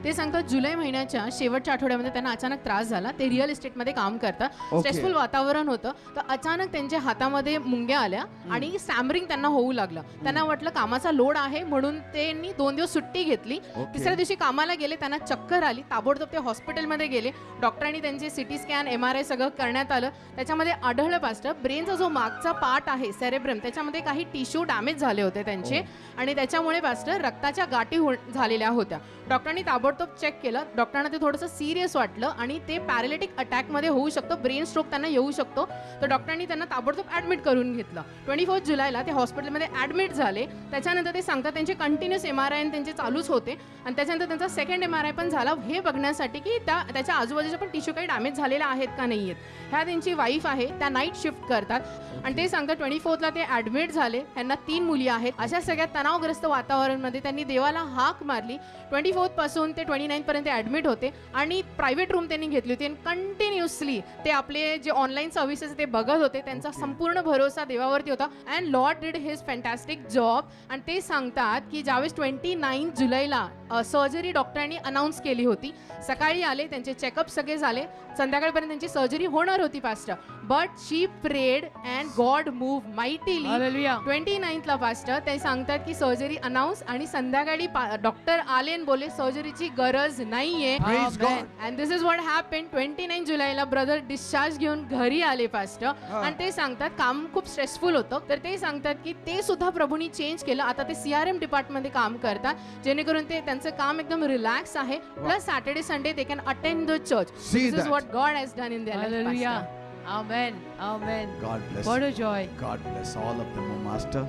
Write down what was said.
ते सांगतात जुलै महिन्याच्या शेवटच्या आठवड्यामध्ये त्यांना अचानक त्रास झाला. ते रिअल इस्टेटमध्ये काम करतात. स्ट्रेसफुल वातावरण होतं, तर अचानक त्यांच्या हातामध्ये मुंग्या आल्या आणि स्टॅमरिंग त्यांना होऊ लागलं. त्यांना वाटलं कामाचा लोड आहे म्हणून त्यांनी 2 दिवस सुट्टी घेतली. तिसऱ्या दिवशी कामाला गेले, त्यांना चक्कर आली. ताबडतोब ते हॉस्पिटलमध्ये गेले. डॉक्टरांनी त्यांचे सिटी स्कॅन MRI सगळं करण्यात आलं. त्याच्यामध्ये आढळलं पास्टर ब्रेनचा जो मागचा पार्ट आहे सेरेब्रम, त्याच्यामध्ये काही टिश्यू डॅमेज झाले होते त्यांचे आणि त्याच्यामुळे पास्टर रक्ताच्या गाठी झालेल्या होत्या. डॉक्टरांनी ताबडतोब चेक केलं. डॉक्टरांना ते थोडंसं सिरियस वाटलं आणि ते पॅरालिटिक अटॅकमध्ये होऊ शकतो, ब्रेन स्ट्रोक त्यांना येऊ शकतो. तर डॉक्टरांनी त्यांना ताबडतोब ॲडमिट करून घेतलं. 24 जुलैला ते हॉस्पिटलमध्ये ॲडमिट झाले. त्याच्यानंतर ते सांगतात त्यांचे कंटिन्युअस MRI त्यांचे चालूच होते आणि त्याच्यानंतर त्यांचा सेकंड MRI पण झाला, हे बघण्यासाठी की त्याच्या आजूबाजूच्या पण टिश्यू काही डॅमेज झालेल्या आहेत का नाही आहेत. ह्या त्यांची वाईफ आहे, त्या नाईट शिफ्ट करतात आणि ते सांगतात 24ला ते ॲडमिट झाले. त्यांना 3 मुली आहेत. अशा सगळ्या तणावग्रस्त वातावरणामध्ये त्यांनी देवाला हाक मारली. 24 पासून ते 29 पर्यंत ॲडमिट होते आणि प्रायव्हेट रूम त्यांनी घेतली होती आणि कंटिन्युअसली ते आपले जे ऑनलाईन सर्व्हिसेस ते बघत होते. त्यांचा संपूर्ण भरोसा देवावरती होता and Lord did his fantastic job. आणि ते सांगतात की ज्यावेळेस 29 जुलैला सर्जरी डॉक्टरांनी अनाऊन्स केली होती, सकाळी आले, त्यांचे चेकअप सगळे झाले, संध्याकाळपर्यंत त्यांची सर्जरी होणार होती pastor. But she prayed and God move mightily. 29ला पास्टर ते सांगतात की सर्जरी अनाऊन्स आणि संध्याकाळी डॉक्टर आले आणि बोले सर्जरीची गरज नाहीये. And this is what happened. 29 जुलैला ब्रदर डिस्चार्ज घेऊन घरी आले पास्टर आणि ते सांगतात काम खूप स्ट्रेसफुल होतं, तर ते सांगतात की ते सुद्धा प्रभूंनी चेंज केलं. आता ते CRM डिपार्टमेंटमध्ये काम करतात, जेणेकरून ते त्यांचं काम एकदम रिलॅक्स आहे. Plus Saturday Sunday they can attend the church. This is what God has done in their life. Amen. Amen. God bless. What a joy. God bless all of them, O Master.